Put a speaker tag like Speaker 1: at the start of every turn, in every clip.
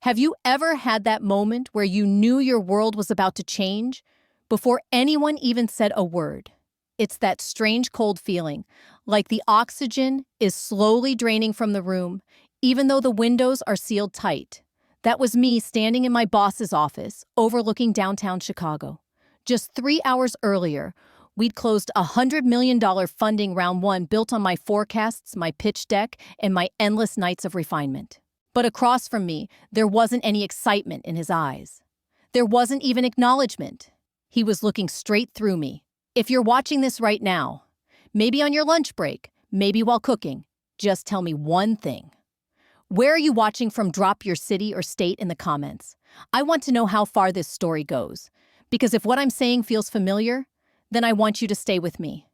Speaker 1: Have you ever had that moment where you knew your world was about to change before anyone even said a word? It's that strange cold feeling, like the oxygen is slowly draining from the room, even though the windows are sealed tight. That was me standing in my boss's office, overlooking downtown Chicago. Just 3 hours earlier, we'd closed a $100 million funding round one built on my forecasts, my pitch deck, and my endless nights of refinement. But across from me, there wasn't any excitement in his eyes. There wasn't even acknowledgement. He was looking straight through me. If you're watching this right now, maybe on your lunch break, maybe while cooking, just tell me one thing. Where are you watching from? Drop your city or state in the comments. I want to know how far this story goes, because if what I'm saying feels familiar, then I want you to stay with me.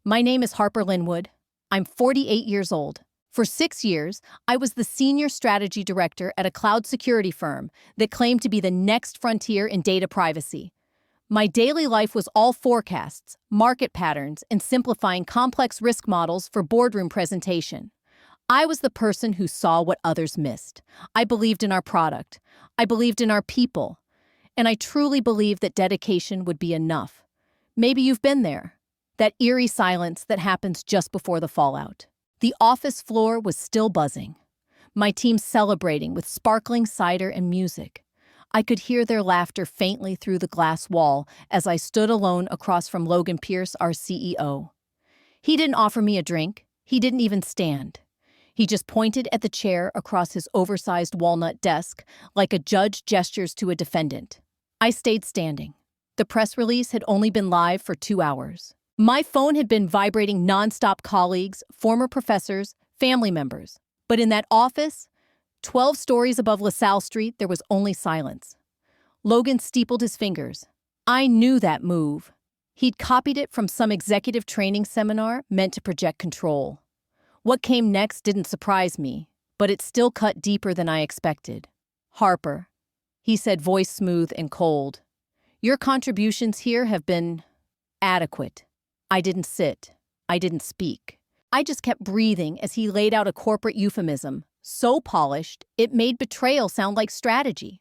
Speaker 1: My name is Harper Linwood. I'm 48 years old. For 6 years, I was the senior strategy director at a cloud security firm that claimed to be the next frontier in data privacy. My daily life was all forecasts, market patterns, and simplifying complex risk models for boardroom presentation. I was the person who saw what others missed. I believed in our product. I believed in our people. And I truly believed that dedication would be enough. Maybe you've been there. That eerie silence that happens just before the fallout. The office floor was still buzzing. My team celebrating with sparkling cider and music. I could hear their laughter faintly through the glass wall as I stood alone across from Logan Pierce, our CEO. He didn't offer me a drink. He didn't even stand. He just pointed at the chair across his oversized walnut desk like a judge gestures to a defendant. I stayed standing. The press release had only been live for 2 hours. My phone had been vibrating nonstop. Colleagues, former professors, family members. But in that office, 12 stories above LaSalle Street, there was only silence. Logan steepled his fingers. I knew that move. He'd copied it from some executive training seminar meant to project control. What came next didn't surprise me, but it still cut deeper than I expected. Harper, he said, voice smooth and cold. Your contributions here have been adequate. I didn't sit. I didn't speak. I just kept breathing as he laid out a corporate euphemism, so polished it made betrayal sound like strategy.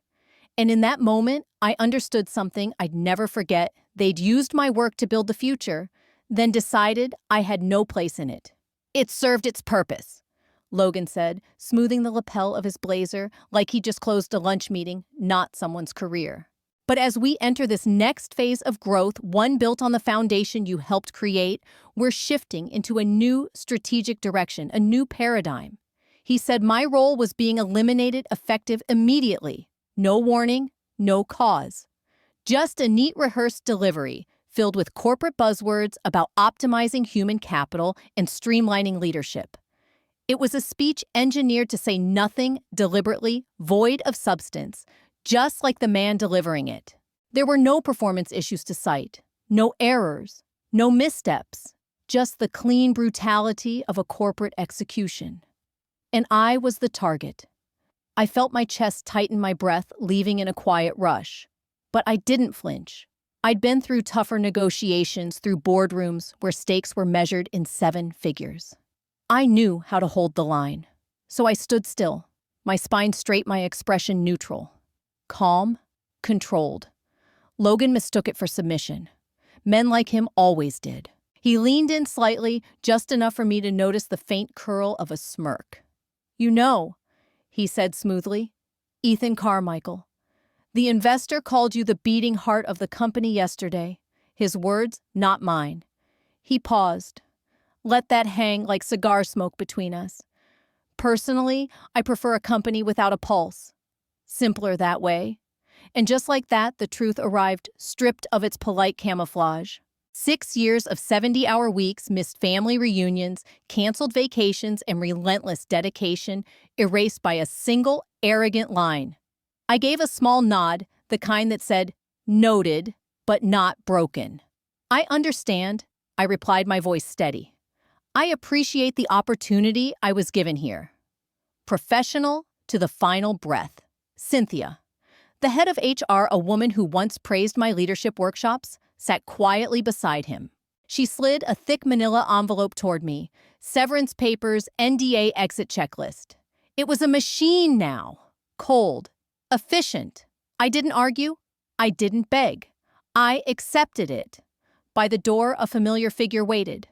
Speaker 1: And in that moment, I understood something I'd never forget. They'd used my work to build the future, then decided I had no place in it. It served its purpose, Logan said, smoothing the lapel of his blazer like he just closed a lunch meeting, not someone's career. But as we enter this next phase of growth, one built on the foundation you helped create, we're shifting into a new strategic direction, a new paradigm. He said my role was being eliminated effective immediately. No warning, no cause. Just a neat rehearsed delivery filled with corporate buzzwords about optimizing human capital and streamlining leadership. It was a speech engineered to say nothing deliberately, void of substance, just like the man delivering it. There were no performance issues to cite, no errors, no missteps, just the clean brutality of a corporate execution. And I was the target. I felt my chest tighten, my breath leaving in a quiet rush. But I didn't flinch. I'd been through tougher negotiations, through boardrooms where stakes were measured in 7 figures. I knew how to hold the line. So I stood still, my spine straight, my expression neutral. Calm, controlled. Logan mistook it for submission. Men like him always did. He leaned in slightly, just enough for me to notice the faint curl of a smirk. You know, he said smoothly, Ethan Carmichael. The investor called you the beating heart of the company yesterday. His words, not mine. He paused. Let that hang like cigar smoke between us. Personally, I prefer a company without a pulse. Simpler that way. And just like that, the truth arrived, stripped of its polite camouflage. 6 years of 70-hour weeks, missed family reunions, canceled vacations, and relentless dedication erased by a single arrogant line. I gave a small nod, the kind that said, noted, but not broken. I understand, I replied, my voice steady. I appreciate the opportunity I was given here. Professional to the final breath. Cynthia, the head of HR, a woman who once praised my leadership workshops, sat quietly beside him. She slid a thick manila envelope toward me, severance papers, NDA exit checklist. It was a machine now, cold, efficient. I didn't argue. I didn't beg. I accepted it. By the door, a familiar figure waited.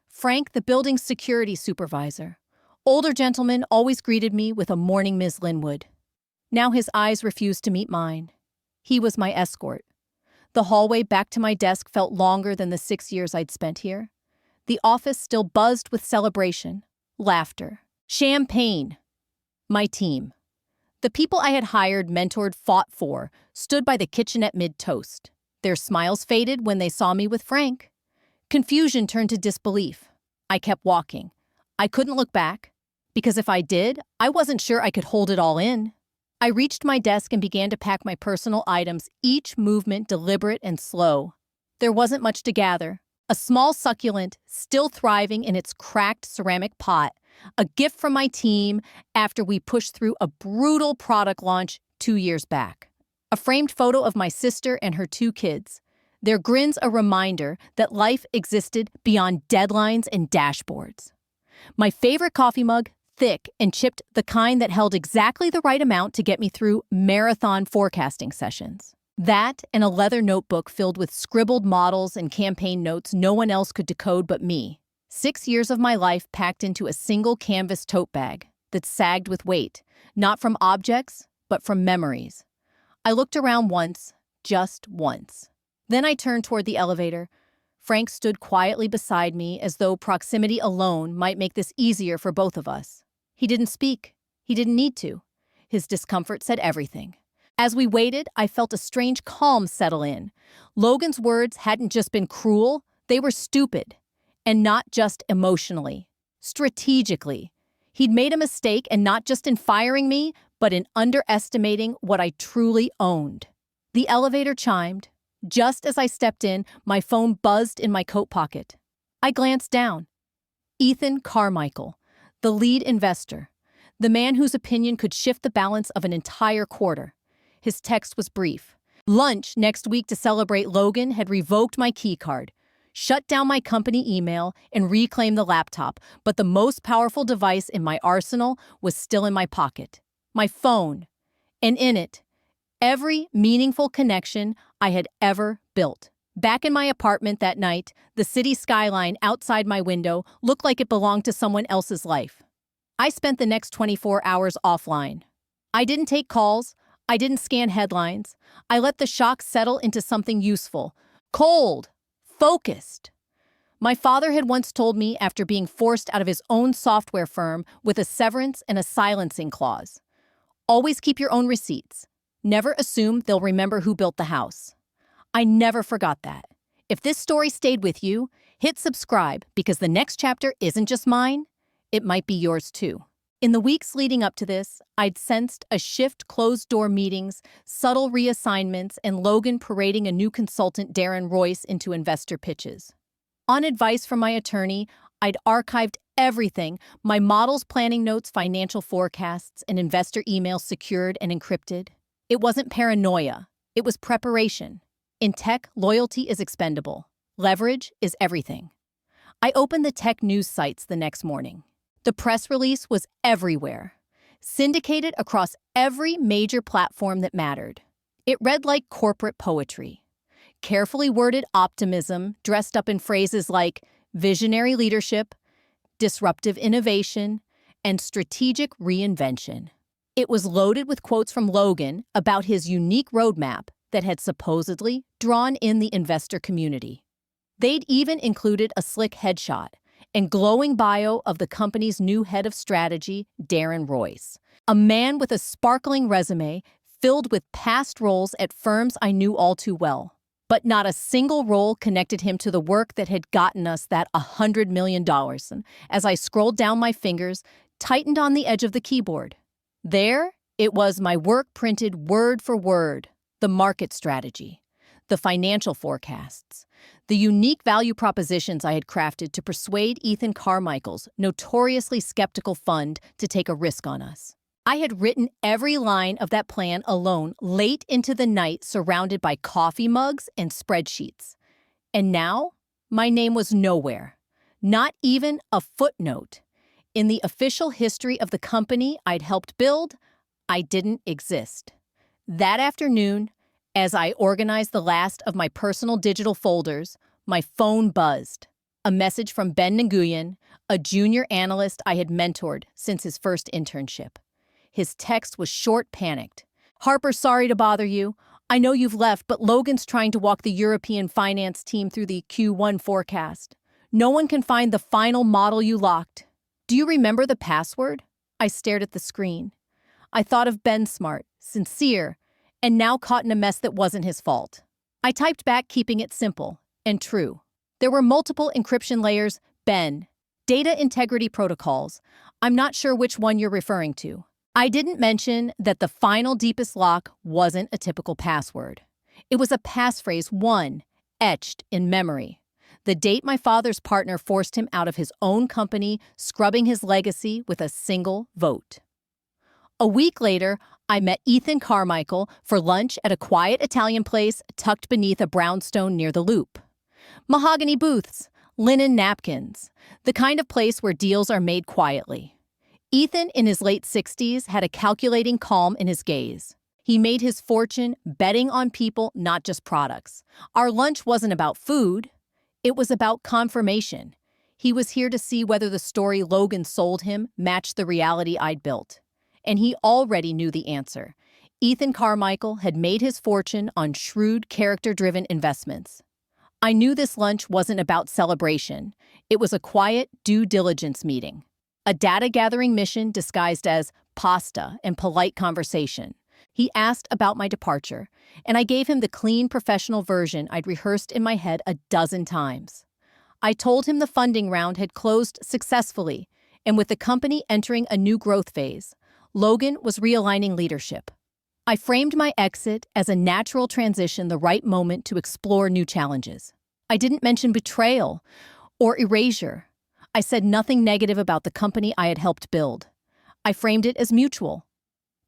Speaker 1: Frank, the building's security supervisor. Older gentleman, always greeted me with a "Morning, Miss Linwood." Now his eyes refused to meet mine. He was my escort. The hallway back to my desk felt longer than the 6 years I'd spent here. The office still buzzed with celebration, laughter, champagne. My team. The people I had hired, mentored, fought for, stood by the kitchenette mid-toast. Their smiles faded when they saw me with Frank. Confusion turned to disbelief. I kept walking. I couldn't look back, because if I did, I wasn't sure I could hold it all in. I reached my desk and began to pack my personal items, each movement deliberate and slow. There wasn't much to gather. A small succulent, still thriving in its cracked ceramic pot, a gift from my team after we pushed through a brutal product launch 2 years back. A framed photo of my sister and her 2 kids. Their grins a reminder that life existed beyond deadlines and dashboards. My favorite coffee mug, thick and chipped, the kind that held exactly the right amount to get me through marathon forecasting sessions. That and a leather notebook filled with scribbled models and campaign notes no one else could decode but me. 6 years of my life packed into a single canvas tote bag that sagged with weight, not from objects, but from memories. I looked around once, just once. Then I turned toward the elevator. Frank stood quietly beside me as though proximity alone might make this easier for both of us. He didn't speak. He didn't need to. His discomfort said everything. As we waited, I felt a strange calm settle in. Logan's words hadn't just been cruel, they were stupid. And not just emotionally. Strategically. He'd made a mistake, and not just in firing me, but in underestimating what I truly owned. The elevator chimed. Just as I stepped in, my phone buzzed in my coat pocket. I glanced down. Ethan Carmichael, the lead investor, the man whose opinion could shift the balance of an entire quarter. His text was brief. Lunch next week to celebrate Logan had revoked my keycard, shut down my company email, and reclaimed the laptop, but the most powerful device in my arsenal was still in my pocket. My phone. And in it, every meaningful connection I had ever built. Back in my apartment that night, the city skyline outside my window looked like it belonged to someone else's life. I spent the next 24 hours offline. I didn't take calls. I didn't scan headlines. I let the shock settle into something useful. Cold. Focused. My father had once told me, after being forced out of his own software firm with a severance and a silencing clause, always keep your own receipts. Never assume they'll remember who built the house. I never forgot that. If this story stayed with you, hit subscribe, because the next chapter isn't just mine, it might be yours too. In the weeks leading up to this, I'd sensed a shift: closed-door meetings, subtle reassignments, and Logan parading a new consultant, Darren Royce, into investor pitches. On advice from my attorney, I'd archived everything: my models, planning notes, financial forecasts, and investor emails secured and encrypted. It wasn't paranoia. It was preparation. In tech, loyalty is expendable. Leverage is everything. I opened the tech news sites the next morning. The press release was everywhere, syndicated across every major platform that mattered. It read like corporate poetry. Carefully worded optimism dressed up in phrases like visionary leadership, disruptive innovation, and strategic reinvention. It was loaded with quotes from Logan about his unique roadmap that had supposedly drawn in the investor community. They'd even included a slick headshot and glowing bio of the company's new head of strategy, Darren Royce, a man with a sparkling resume filled with past roles at firms I knew all too well. But not a single role connected him to the work that had gotten us that $100 million. And as I scrolled down, my fingers tightened on the edge of the keyboard. There, it was, my work printed word for word: the market strategy, the financial forecasts, the unique value propositions I had crafted to persuade Ethan Carmichael's notoriously skeptical fund to take a risk on us. I had written every line of that plan alone, late into the night, surrounded by coffee mugs and spreadsheets. And now, my name was nowhere, not even a footnote. In the official history of the company I'd helped build, I didn't exist. That afternoon, as I organized the last of my personal digital folders, my phone buzzed. A message from Ben Nguyen, a junior analyst I had mentored since his first internship. His text was short, panicked. "Harper, sorry to bother you. I know you've left, but Logan's trying to walk the European finance team through the Q1 forecast. No one can find the final model you locked. Do you remember the password?" I stared at the screen. I thought of Ben, smart, sincere, and now caught in a mess that wasn't his fault. I typed back, keeping it simple and true. There were multiple encryption layers. Ben. Data integrity protocols. I'm not sure which one you're referring to. I didn't mention that the final deepest lock wasn't a typical password. It was a passphrase, one, etched in memory. The date my father's partner forced him out of his own company, scrubbing his legacy with a single vote. A week later, I met Ethan Carmichael for lunch at a quiet Italian place tucked beneath a brownstone near the Loop. Mahogany booths, linen napkins, the kind of place where deals are made quietly. Ethan, in his late 60s, had a calculating calm in his gaze. He made his fortune betting on people, not just products. Our lunch wasn't about food. It was about confirmation. He was here to see whether the story Logan sold him matched the reality I'd built. And he already knew the answer. Ethan Carmichael had made his fortune on shrewd, character-driven investments. I knew this lunch wasn't about celebration. It was a quiet due diligence meeting. A data-gathering mission disguised as pasta and polite conversation. He asked about my departure, and I gave him the clean, professional version I'd rehearsed in my head a dozen times. I told him the funding round had closed successfully, and with the company entering a new growth phase, Logan was realigning leadership. I framed my exit as a natural transition, the right moment to explore new challenges. I didn't mention betrayal or erasure. I said nothing negative about the company I had helped build. I framed it as mutual,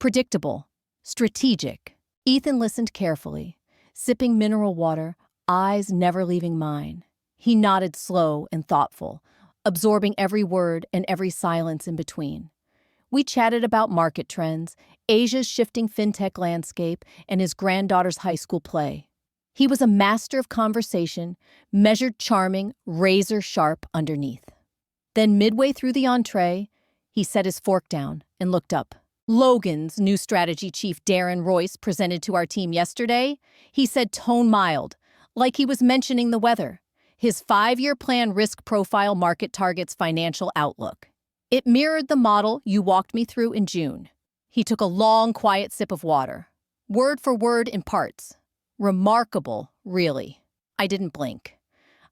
Speaker 1: predictable, strategic. Ethan listened carefully, sipping mineral water, eyes never leaving mine. He nodded, slow and thoughtful, absorbing every word and every silence in between. We chatted about market trends, Asia's shifting fintech landscape, and his granddaughter's high school play. He was a master of conversation, measured, charming, razor sharp underneath. Then midway through the entree, he set his fork down and looked up. "Logan's new strategy chief, Darren Royce, presented to our team yesterday," he said, tone mild, like he was mentioning the weather. "His 5-year plan, risk profile, market targets, financial outlook. It mirrored the model you walked me through in June." He took a long, quiet sip of water, word for word in parts. Remarkable, really. I didn't blink.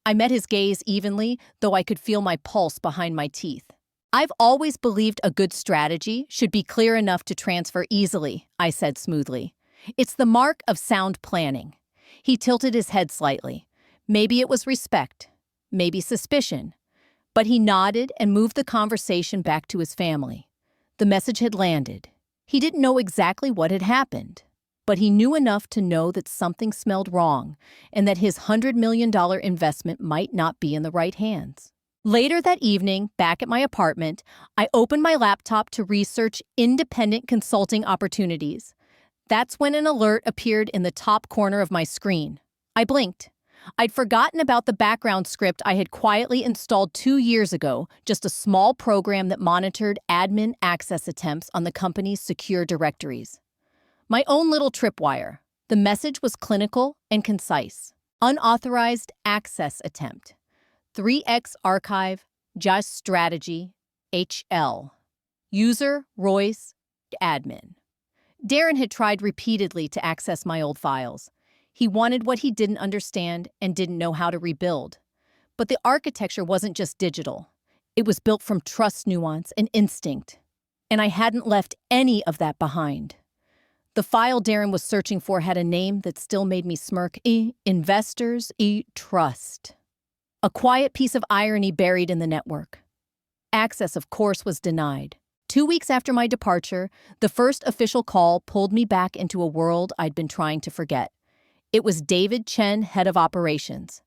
Speaker 1: I met his gaze evenly, though I could feel my pulse behind my teeth. "I've always believed a good strategy should be clear enough to transfer easily," I said smoothly. "It's the mark of sound planning." He tilted his head slightly. Maybe it was respect, maybe suspicion. But he nodded and moved the conversation back to his family. The message had landed. He didn't know exactly what had happened, but he knew enough to know that something smelled wrong and that his $100 million investment might not be in the right hands. Later that evening, back at my apartment, I opened my laptop to research independent consulting opportunities. That's when an alert appeared in the top corner of my screen. I blinked. I'd forgotten about the background script I had quietly installed 2 years ago, just a small program that monitored admin access attempts on the company's secure directories. My own little tripwire. The message was clinical and concise. Unauthorized access attempt. 3x archive, just strategy, HL. User, Royce, admin. Darren had tried repeatedly to access my old files. He wanted what he didn't understand and didn't know how to rebuild. But the architecture wasn't just digital. It was built from trust, nuance, and instinct. And I hadn't left any of that behind. The file Darren was searching for had a name that still made me smirk. Investors, trust. A quiet piece of irony buried in the network. Access, of course, was denied. 2 weeks after my departure, the first official call pulled me back into a world I'd been trying to forget. It was David Chen, head of operations.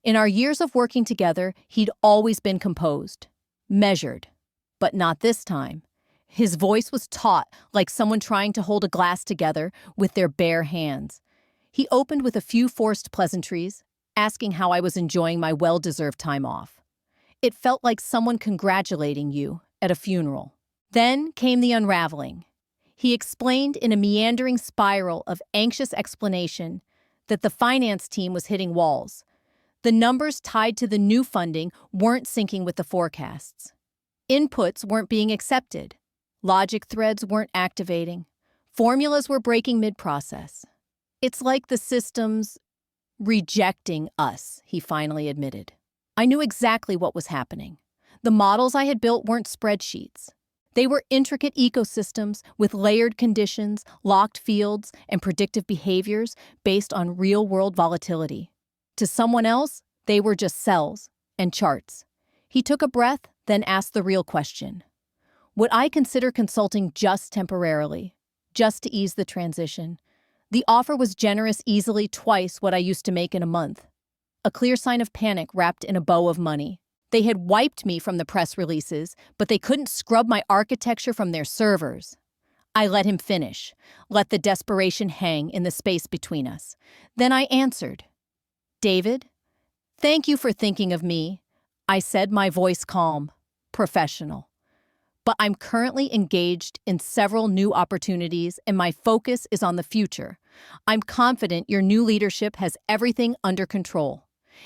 Speaker 1: In our years of working together, he'd always been composed, measured. But not this time. His voice was taut, like someone trying to hold a glass together with their bare hands. He opened with a few forced pleasantries, asking how I was enjoying my well-deserved time off. It felt like someone congratulating you at a funeral. Then came the unraveling. He explained in a meandering spiral of anxious explanation that the finance team was hitting walls. The numbers tied to the new funding weren't syncing with the forecasts. Inputs weren't being accepted. Logic threads weren't activating. Formulas were breaking mid-process. It's like the system's rejecting us, he finally admitted. I knew exactly what was happening. The models I had built weren't spreadsheets. They were intricate ecosystems with layered conditions, locked fields, and predictive behaviors based on real-world volatility. To someone else, they were just cells and charts. He took a breath, then asked the real question. Would I consider consulting just temporarily, just to ease the transition? The offer was generous, easily twice what I used to make in a month. A clear sign of panic wrapped in a bow of money. They had wiped me from the press releases, but they couldn't scrub my architecture from their servers. I let him finish, let the desperation hang in the space between us. Then I answered. David, thank you for thinking of me, I said, my voice calm, professional. But I'm currently engaged in several new opportunities and my focus is on the future. I'm confident your new leadership has everything under control.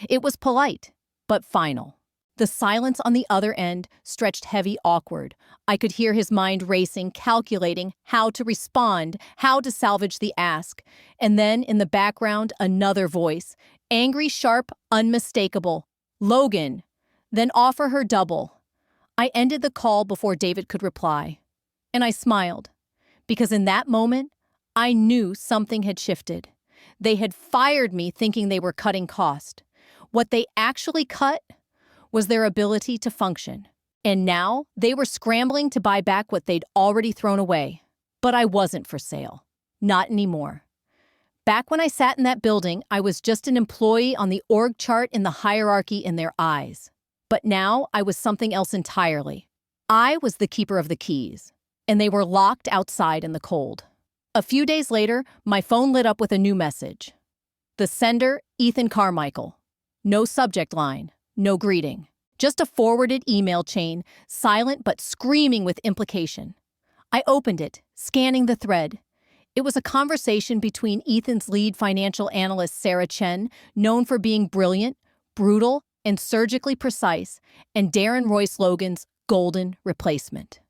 Speaker 1: It was polite, but final. The silence on the other end stretched heavy, awkward. I could hear his mind racing, calculating how to respond, how to salvage the ask. And then, in the background, another voice. Angry, sharp, unmistakable. Logan. Then offer her double. I ended the call before David could reply. And I smiled. Because in that moment, I knew something had shifted. They had fired me thinking they were cutting cost. What they actually cut was their ability to function. And now they were scrambling to buy back what they'd already thrown away. But I wasn't for sale. Not anymore. Back when I sat in that building, I was just an employee on the org chart in the hierarchy in their eyes. But now I was something else entirely. I was the keeper of the keys, and they were locked outside in the cold. A few days later, my phone lit up with a new message. The sender, Ethan Carmichael. No subject line. No greeting. Just a forwarded email chain, silent but screaming with implication. I opened it, scanning the thread. It was a conversation between Ethan's lead financial analyst, Sarah Chen, known for being brilliant, brutal, and surgically precise, and Darren Royce Logan's golden replacement.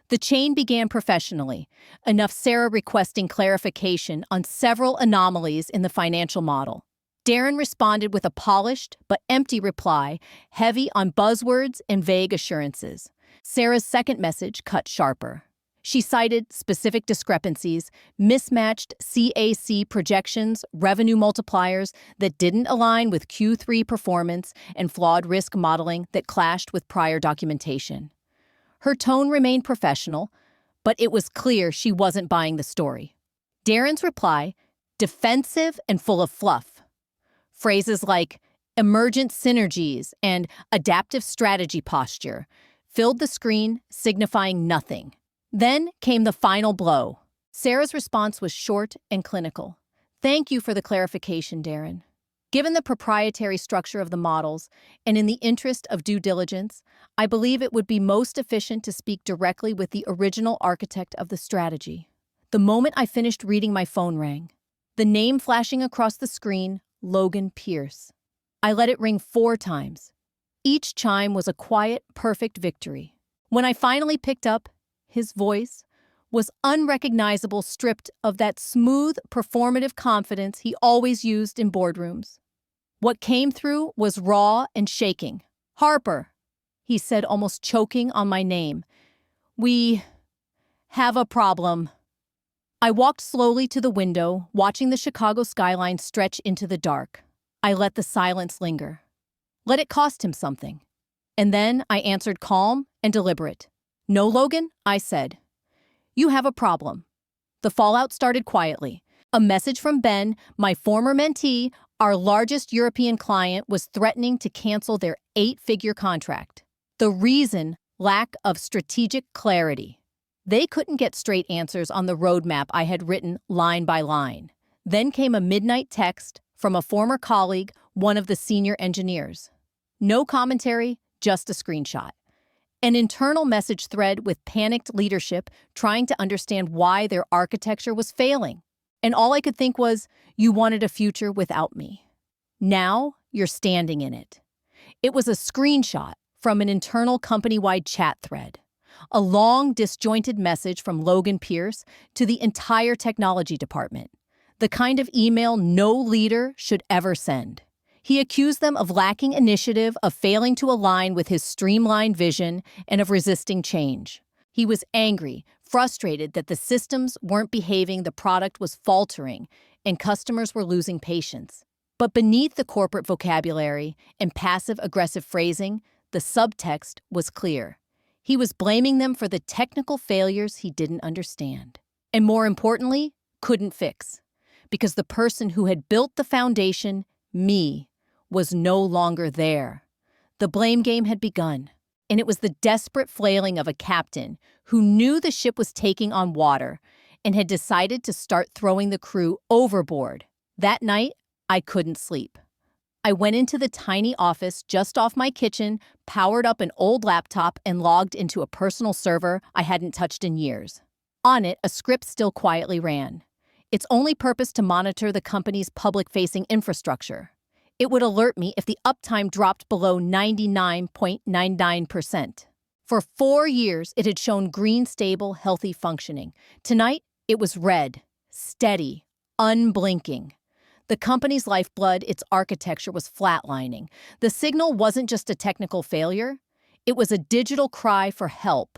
Speaker 1: The chain began professionally, enough Sarah requesting clarification on several anomalies in the financial model. Darren responded with a polished but empty reply, heavy on buzzwords and vague assurances. Sarah's second message cut sharper. She cited specific discrepancies, mismatched CAC projections, revenue multipliers that didn't align with Q3 performance, and flawed risk modeling that clashed with prior documentation. Her tone remained professional, but it was clear she wasn't buying the story. Darren's reply, defensive and full of fluff. Phrases like emergent synergies and adaptive strategy posture filled the screen, signifying nothing. Then came the final blow. Sarah's response was short and clinical. Thank you for the clarification, Darren. Given the proprietary structure of the models, and in the interest of due diligence, I believe it would be most efficient to speak directly with the original architect of the strategy. The moment I finished reading, my phone rang. The name flashing across the screen, Logan Pierce. I let it ring 4 times. Each chime was a quiet, perfect victory. When I finally picked up, his voice was unrecognizable, stripped of that smooth, performative confidence he always used in boardrooms. What came through was raw and shaking. Harper, he said, almost choking on my name. We have a problem. I walked slowly to the window, watching the Chicago skyline stretch into the dark. I let the silence linger. Let it cost him something. And then I answered, calm and deliberate. No, Logan, I said. You have a problem. The fallout started quietly. A message from Ben, my former mentee, our largest European client, was threatening to cancel their 8-figure contract. The reason, lack of strategic clarity. They couldn't get straight answers on the roadmap I had written line by line. Then came a midnight text from a former colleague, one of the senior engineers. No commentary, just a screenshot. An internal message thread with panicked leadership trying to understand why their architecture was failing. And all I could think was, you wanted a future without me. Now you're standing in it. It was a screenshot from an internal company-wide chat thread. A long, disjointed message from Logan Pierce to the entire technology department. The kind of email no leader should ever send. He accused them of lacking initiative, of failing to align with his streamlined vision, and of resisting change. He was angry, frustrated that the systems weren't behaving, the product was faltering, and customers were losing patience. But beneath the corporate vocabulary and passive-aggressive phrasing, the subtext was clear. He was blaming them for the technical failures he didn't understand. And more importantly, couldn't fix. Because the person who had built the foundation, me, was no longer there. The blame game had begun, and it was the desperate flailing of a captain who knew the ship was taking on water and had decided to start throwing the crew overboard. That night, I couldn't sleep. I went into the tiny office just off my kitchen, powered up an old laptop, and logged into a personal server I hadn't touched in years. On it, a script still quietly ran. Its only purpose to monitor the company's public-facing infrastructure. It would alert me if the uptime dropped below 99.99%. For 4 years, it had shown green, stable, healthy functioning. Tonight, it was red, steady, unblinking. The company's lifeblood, its architecture, was flatlining. The signal wasn't just a technical failure. It was a digital cry for help.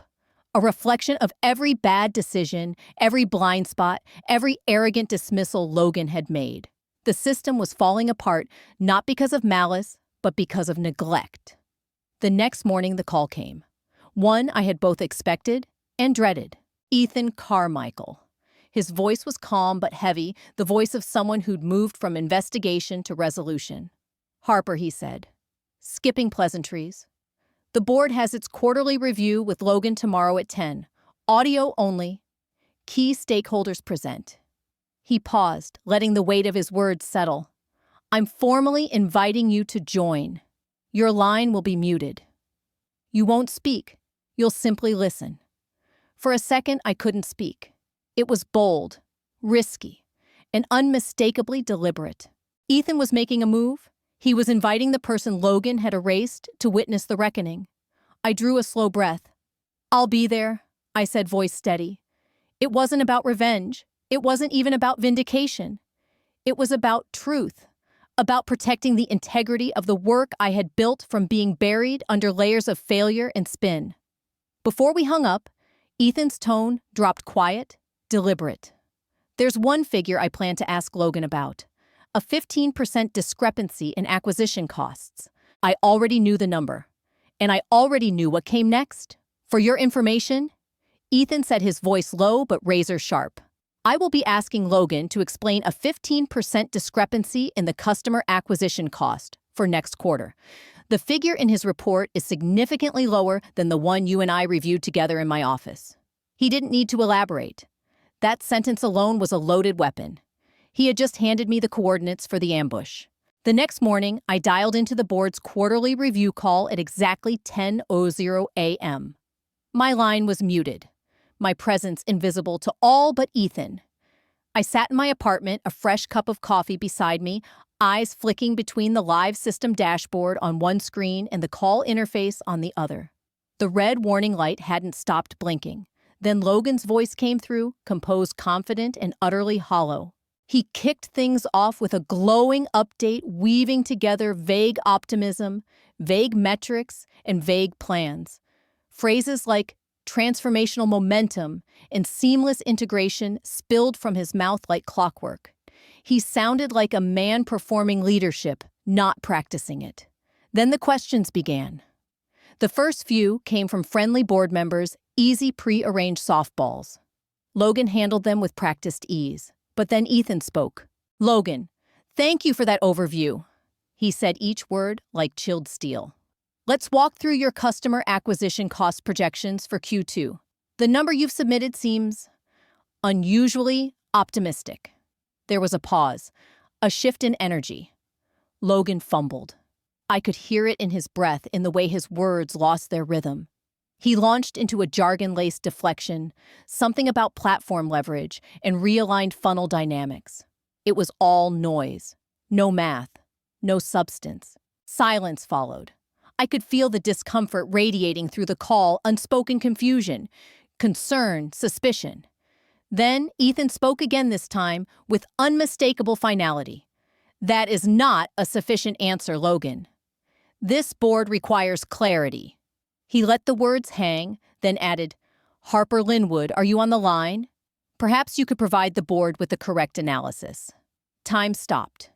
Speaker 1: A reflection of every bad decision, every blind spot, every arrogant dismissal Logan had made. The system was falling apart, not because of malice, but because of neglect. The next morning, the call came. One I had both expected and dreaded. Ethan Carmichael. His voice was calm but heavy, the voice of someone who'd moved from investigation to resolution. "Harper," he said, skipping pleasantries. "The board has its quarterly review with Logan tomorrow at 10. Audio only. Key stakeholders present." He paused, letting the weight of his words settle. "I'm formally inviting you to join. Your line will be muted. You won't speak. You'll simply listen." For a second, I couldn't speak. It was bold, risky, and unmistakably deliberate. Ethan was making a move. He was inviting the person Logan had erased to witness the reckoning. I drew a slow breath. "I'll be there," I said, voice steady. It wasn't about revenge. It wasn't even about vindication. It was about truth, about protecting the integrity of the work I had built from being buried under layers of failure and spin. Before we hung up, Ethan's tone dropped quiet, deliberate. "There's one figure I plan to ask Logan about. A 15% discrepancy in acquisition costs. I already knew the number. And I already knew what came next. For your information," Ethan said, his voice low but razor sharp, "I will be asking Logan to explain a 15% discrepancy in the customer acquisition cost for next quarter. The figure in his report is significantly lower than the one you and I reviewed together in my office." He didn't need to elaborate. That sentence alone was a loaded weapon. He had just handed me the coordinates for the ambush. The next morning, I dialed into the board's quarterly review call at exactly 10:00 a.m. My line was muted, my presence invisible to all but Ethan. I sat in my apartment, a fresh cup of coffee beside me, eyes flicking between the live system dashboard on one screen and the call interface on the other. The red warning light hadn't stopped blinking. Then Logan's voice came through, composed, confident, and utterly hollow. He kicked things off with a glowing update, weaving together vague optimism, vague metrics, and vague plans. Phrases like transformational momentum and seamless integration spilled from his mouth like clockwork. He sounded like a man performing leadership, not practicing it. Then the questions began. The first few came from friendly board members, easy pre-arranged softballs. Logan handled them with practiced ease. But then Ethan spoke. "Logan, thank you for that overview," he said, each word like chilled steel. "Let's walk through your customer acquisition cost projections for Q2. The number you've submitted seems unusually optimistic. There was a pause, a shift in energy. Logan fumbled. I could hear it in his breath, in the way his words lost their rhythm. He launched into a jargon-laced deflection, something about platform leverage and realigned funnel dynamics. It was all noise. No math. No substance. Silence followed. I could feel the discomfort radiating through the call, unspoken confusion, concern, suspicion. Then Ethan spoke again, this time with unmistakable finality. "That is not a sufficient answer, Logan. This board requires clarity." He let the words hang, then added, "Harper Linwood, are you on the line? Perhaps you could provide the board with the correct analysis." Time stopped.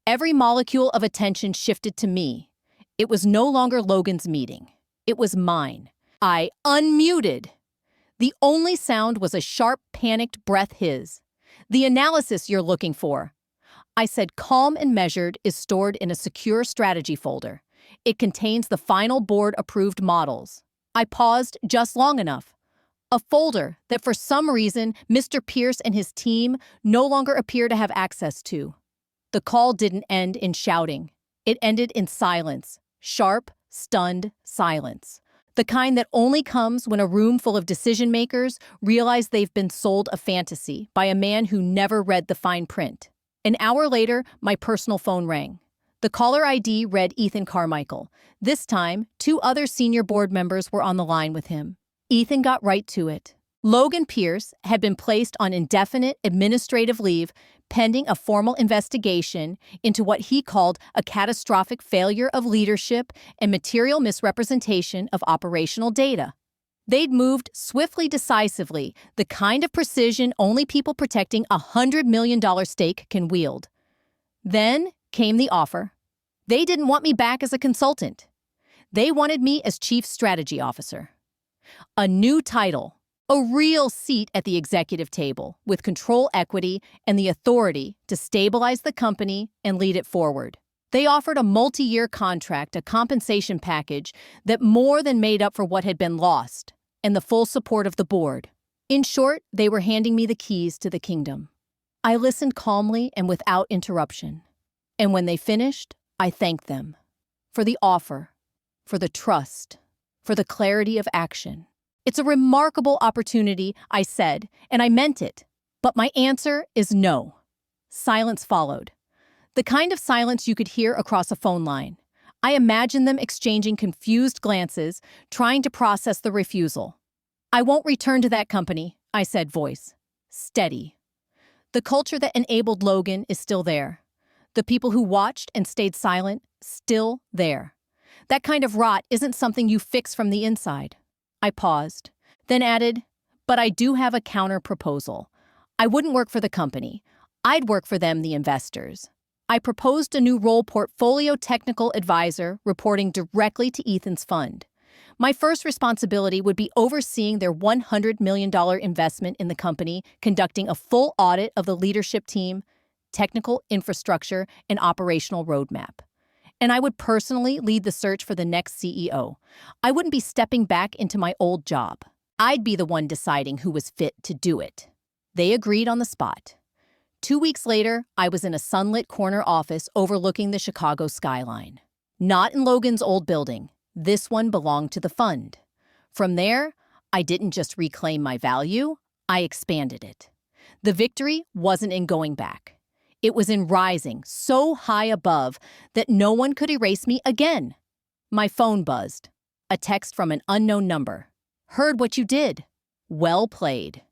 Speaker 1: Every molecule of attention shifted to me. It was no longer Logan's meeting. It was mine. I unmuted. The only sound was a sharp, panicked breath, his. "The analysis you're looking for," I said, calm and measured, "is stored in a secure strategy folder. It contains the final board-approved models." I paused just long enough. A folder that for some reason Mr. Pierce and his team no longer appear to have access to. The call didn't end in shouting. It ended in silence. Sharp, stunned silence. The kind that only comes when a room full of decision-makers realize they've been sold a fantasy by a man who never read the fine print. An hour later, my personal phone rang. The caller ID read Ethan Carmichael. This time, 2 other senior board members were on the line with him. Ethan got right to it. Logan Pierce had been placed on indefinite administrative leave pending a formal investigation into what he called a catastrophic failure of leadership and material misrepresentation of operational data. They'd moved swiftly, decisively, the kind of precision only people protecting a $100 million stake can wield. Then came the offer. They didn't want me back as a consultant. They wanted me as Chief Strategy Officer. A new title, a real seat at the executive table, with control equity and the authority to stabilize the company and lead it forward. They offered a multi-year contract, a compensation package that more than made up for what had been lost, and the full support of the board. In short, they were handing me the keys to the kingdom. I listened calmly and without interruption. And when they finished, I thanked them. For the offer, for the trust, for the clarity of action. "It's a remarkable opportunity," I said, and I meant it. But my answer is no. Silence followed. The kind of silence you could hear across a phone line. I imagined them exchanging confused glances, trying to process the refusal. "I won't return to that company," I said, voice steady. The culture that enabled Logan is still there. The people who watched and stayed silent, still there. That kind of rot isn't something you fix from the inside. I paused, then added, "But I do have a counter-proposal. I wouldn't work for the company. I'd work for them, the investors." I proposed a new role, portfolio technical advisor, reporting directly to Ethan's fund. My first responsibility would be overseeing their $100 million investment in the company, conducting a full audit of the leadership team, technical infrastructure, and operational roadmap. And I would personally lead the search for the next CEO. I wouldn't be stepping back into my old job. I'd be the one deciding who was fit to do it. They agreed on the spot. 2 weeks later, I was in a sunlit corner office overlooking the Chicago skyline. Not in Logan's old building. This one belonged to the fund. From there, I didn't just reclaim my value, I expanded it. The victory wasn't in going back. It was in rising so high above that no one could erase me again. My phone buzzed. A text from an unknown number. "Heard what you did. Well played."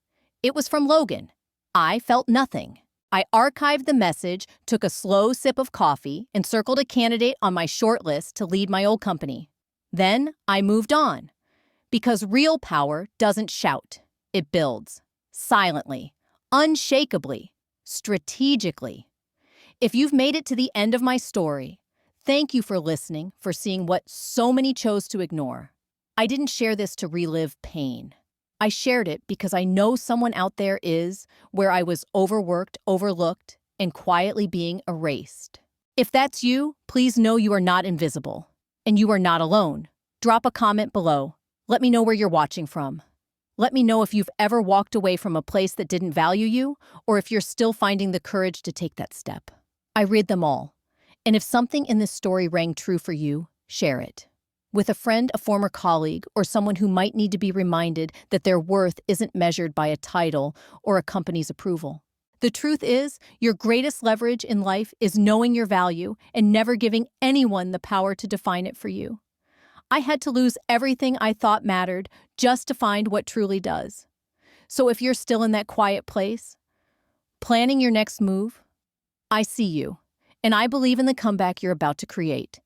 Speaker 1: It was from Logan. I felt nothing. I archived the message, took a slow sip of coffee, and circled a candidate on my short list to lead my old company. Then I moved on. Because real power doesn't shout. It builds. Silently. Unshakably. Strategically. If you've made it to the end of my story, thank you for listening, for seeing what so many chose to ignore. I didn't share this to relive pain. I shared it because I know someone out there is, where I was overworked, overlooked, and quietly being erased. If that's you, please know you are not invisible. And you are not alone. Drop a comment below. Let me know where you're watching from. Let me know if you've ever walked away from a place that didn't value you, or if you're still finding the courage to take that step. I read them all. And if something in this story rang true for you, share it with a friend, a former colleague, or someone who might need to be reminded that their worth isn't measured by a title or a company's approval. The truth is, your greatest leverage in life is knowing your value and never giving anyone the power to define it for you. I had to lose everything I thought mattered just to find what truly does. So if you're still in that quiet place, planning your next move, I see you, and I believe in the comeback you're about to create.